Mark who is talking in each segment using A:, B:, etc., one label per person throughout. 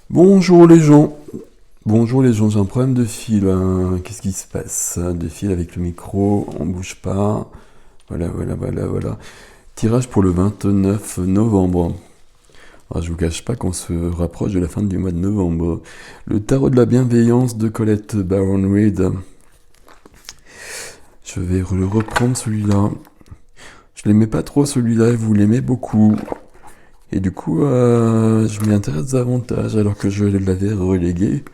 A: Bonjour les gens. Bonjour les gens, j'ai un problème de fil, hein. Qu'est-ce qui se passe? De fil avec le micro, on bouge pas. Voilà. Tirage pour le 29 novembre. Alors, je vous cache pas qu'on se rapproche de la fin du mois de novembre. Le tarot de la bienveillance de Colette Baron Reid. Je vais le reprendre celui-là. Je l'aimais pas trop celui-là, et vous l'aimez beaucoup. Et du coup, je m'y intéresse davantage alors que je l'avais relégué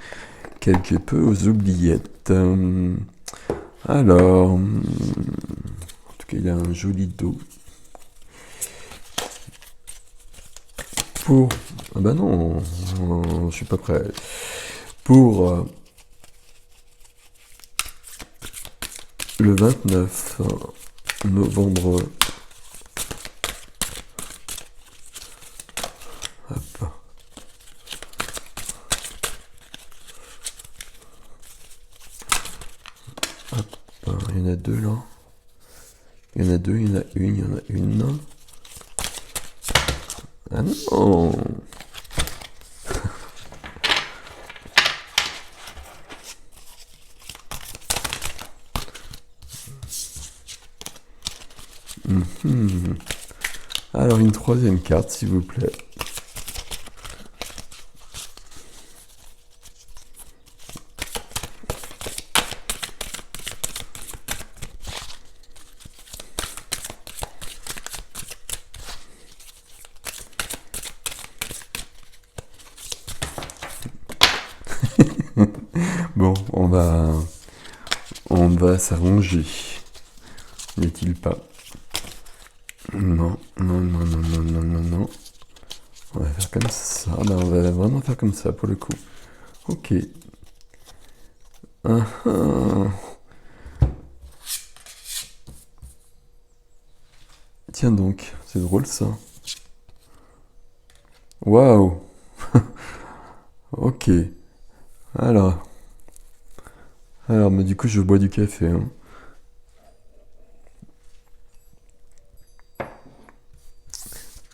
A: quelque peu aux oubliettes. En tout cas, il a un joli dos. Pour... Ah bah non, je suis pas prêt. Pour le 29 novembre... Hop. Il y en a deux là. Il y en a deux, il y en a une, il y en a une. Ah non. Alors une troisième carte, s'il vous plaît. Bon, on va s'arranger. N'est-il pas? Non. On va faire comme ça. Ben, on va vraiment faire comme ça pour le coup. Ok. Ah, ah. Tiens donc, c'est drôle ça. Waouh. Ok. Alors. Mais du coup, je bois du café, hein.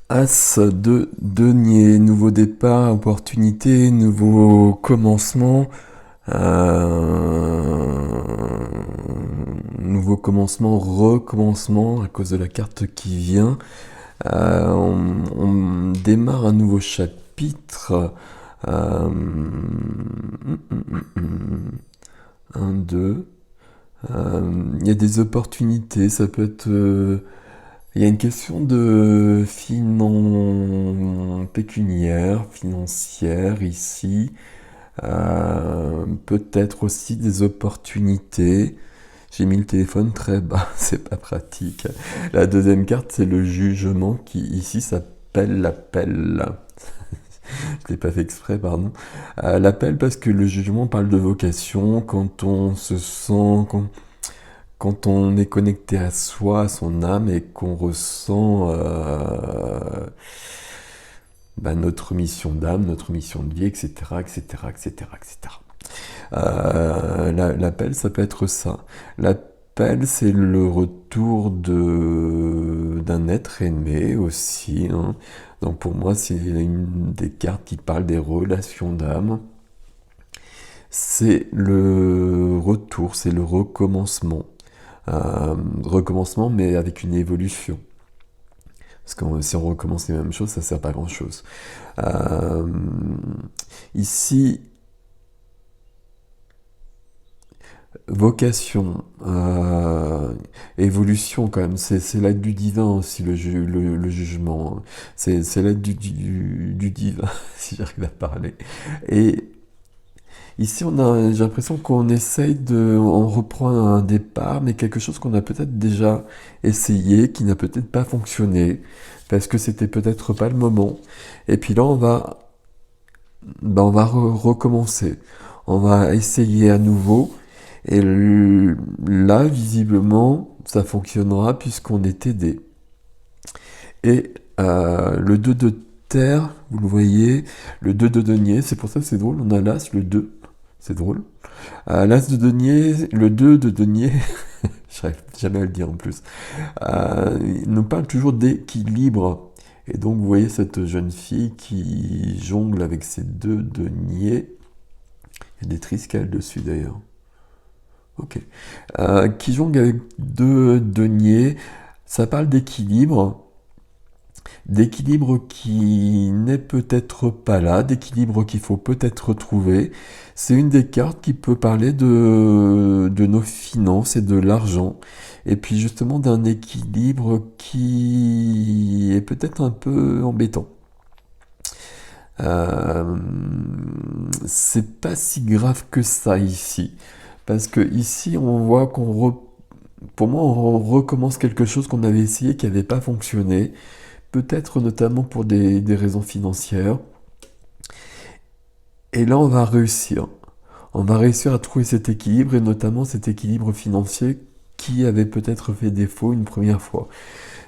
A: As de denier, nouveau départ, opportunité, nouveau commencement, nouveau commencement, recommencement à cause de la carte qui vient. On démarre un nouveau chapitre. Un, deux. Il y a des opportunités, ça peut être... il y a une question de pécuniaire, financière ici. Peut-être aussi des opportunités. J'ai mis le téléphone très bas, c'est pas pratique. La deuxième carte, c'est le jugement qui ici s'appelle l'appel. Je l'ai pas fait exprès, pardon. L'appel parce que le jugement parle de vocation, quand on se sent... Quand on est connecté à soi, à son âme, et qu'on ressent notre mission d'âme, notre mission de vie, etc., etc., etc., etc. L'appel, ça peut être ça. L'appel, c'est le retour d'un être aimé aussi, hein. Donc pour moi, c'est une des cartes qui parle des relations d'âme. C'est le retour, c'est le recommencement. Recommencement, mais avec une évolution. Parce que si on recommence les mêmes choses, ça sert pas à grand chose. Ici, vocation, évolution quand même, c'est l'aide du divin aussi, le jugement. C'est l'aide du divin, si j'arrive à parler. Et ici, j'ai l'impression on reprend un départ, mais quelque chose qu'on a peut-être déjà essayé, qui n'a peut-être pas fonctionné, parce que c'était peut-être pas le moment. Et puis là, on va recommencer. On va essayer à nouveau. Et là, visiblement, ça fonctionnera puisqu'on est aidé. Et le 2 de terre, vous le voyez, le 2 de denier, c'est pour ça que c'est drôle, on a l'as, le 2. C'est drôle. L'as de denier, le 2 de denier, je n'arrive jamais à le dire en plus, nous parle toujours d'équilibre. Et donc vous voyez cette jeune fille qui jongle avec ses deux deniers. Il y a des triscales dessus d'ailleurs. Ok. Qui jongle avec deux deniers. Ça parle d'équilibre. D'équilibre qui n'est peut-être pas là, d'équilibre qu'il faut peut-être trouver. C'est une des cartes qui peut parler de nos finances et de l'argent. Et puis justement d'un équilibre qui est peut-être un peu embêtant. Euh, c'est pas si grave que ça ici. Parce que ici, on voit pour moi, on recommence quelque chose qu'on avait essayé qui n'avait pas fonctionné. Peut-être notamment pour des raisons financières. Et là, on va réussir. On va réussir à trouver cet équilibre, et notamment cet équilibre financier qui avait peut-être fait défaut une première fois.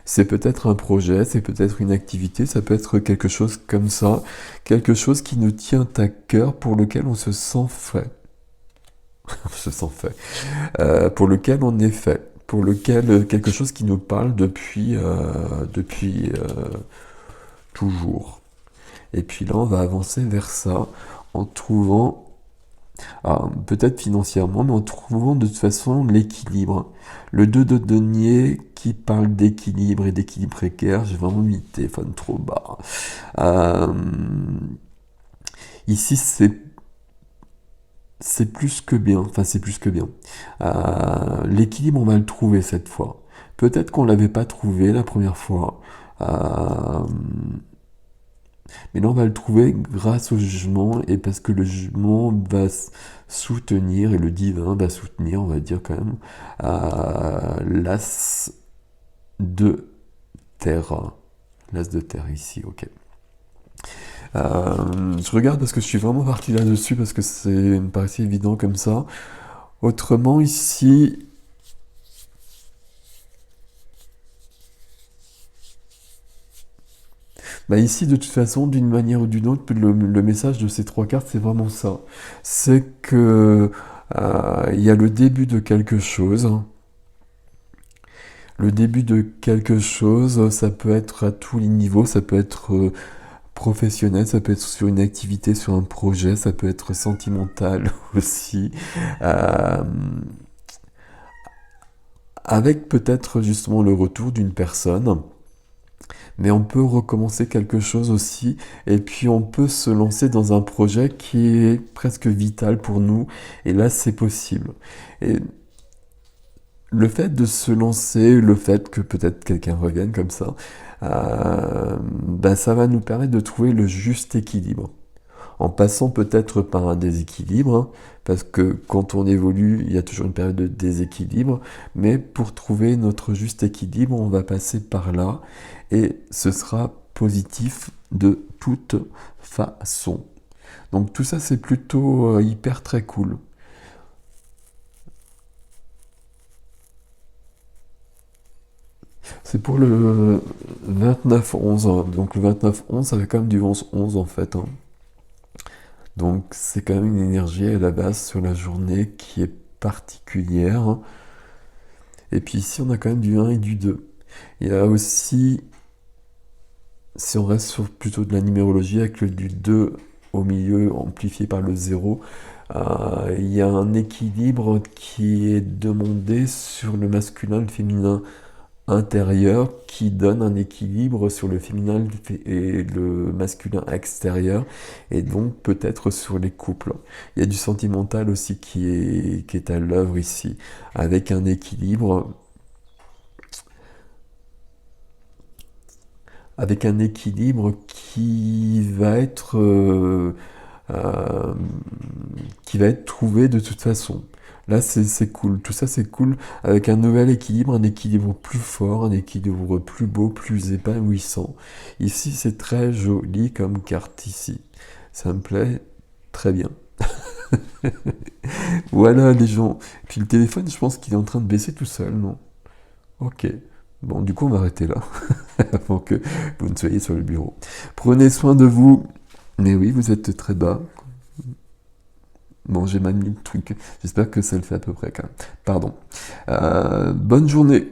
A: C'est peut-être un projet, c'est peut-être une activité, ça peut être quelque chose comme ça, quelque chose qui nous tient à cœur, pour lequel on se sent fait. On se sent fait. Pour lequel on est fait. Pour lequel quelque chose qui nous parle depuis toujours. Et puis là, on va avancer vers ça en trouvant, peut-être financièrement, mais en trouvant de toute façon l'équilibre. Le 2 de denier qui parle d'équilibre et d'équilibre précaire, j'ai vraiment mis le téléphone trop bas. Ici, c'est plus que bien, enfin c'est plus que bien. L'équilibre, on va le trouver cette fois. Peut-être qu'on ne l'avait pas trouvé la première fois. Mais là, on va le trouver grâce au jugement, et parce que le jugement va soutenir, et le divin va soutenir, on va dire quand même, l'as de terre. L'as de terre ici, ok. Je regarde parce que je suis vraiment parti là-dessus, parce que c'est me paraissait évident comme ça. Autrement, ici, ici, de toute façon, d'une manière ou d'une autre, le message de ces trois cartes, c'est vraiment ça. C'est que il y a le début de quelque chose. Le début de quelque chose, ça peut être à tous les niveaux, ça peut être professionnel, ça peut être sur une activité, sur un projet, ça peut être sentimental aussi. Euh, avec peut-être justement le retour d'une personne. Mais on peut recommencer quelque chose aussi, et puis on peut se lancer dans un projet qui est presque vital pour nous, et là c'est possible. Et le fait de se lancer, le fait que peut-être quelqu'un revienne comme ça, ça va nous permettre de trouver le juste équilibre. En passant peut-être par un déséquilibre, hein, parce que quand on évolue, il y a toujours une période de déséquilibre, mais pour trouver notre juste équilibre, on va passer par là, et ce sera positif de toute façon. Donc tout ça, c'est plutôt hyper très cool. C'est pour le 29-11, hein. Donc le 29-11, ça fait quand même du 11-11 en fait, hein. Donc c'est quand même une énergie à la base sur la journée qui est particulière, hein. Et puis ici, on a quand même du 1 et du 2. Il y a aussi, si on reste sur plutôt de la numérologie, avec le du 2 au milieu amplifié par le 0, il y a un équilibre qui est demandé sur le masculin et le féminin intérieur, qui donne un équilibre sur le féminin et le masculin extérieur, et donc peut-être sur les couples. Il y a du sentimental aussi qui est à l'œuvre ici, avec un équilibre, euh, qui va être trouvé de toute façon. Là, c'est cool. Tout ça, c'est cool. Avec un nouvel équilibre, un équilibre plus fort, un équilibre plus beau, plus épanouissant. Ici, c'est très joli comme carte ici. Ça me plaît très bien. Voilà les gens. Puis le téléphone, je pense qu'il est en train de baisser tout seul, non? Ok. Bon, du coup, on va arrêter là, avant que vous ne soyez sur le bureau. Prenez soin de vous. Mais oui, vous êtes très bas. Bon, j'ai mal mis le truc. J'espère que ça le fait à peu près quand même. Pardon. Bonne journée.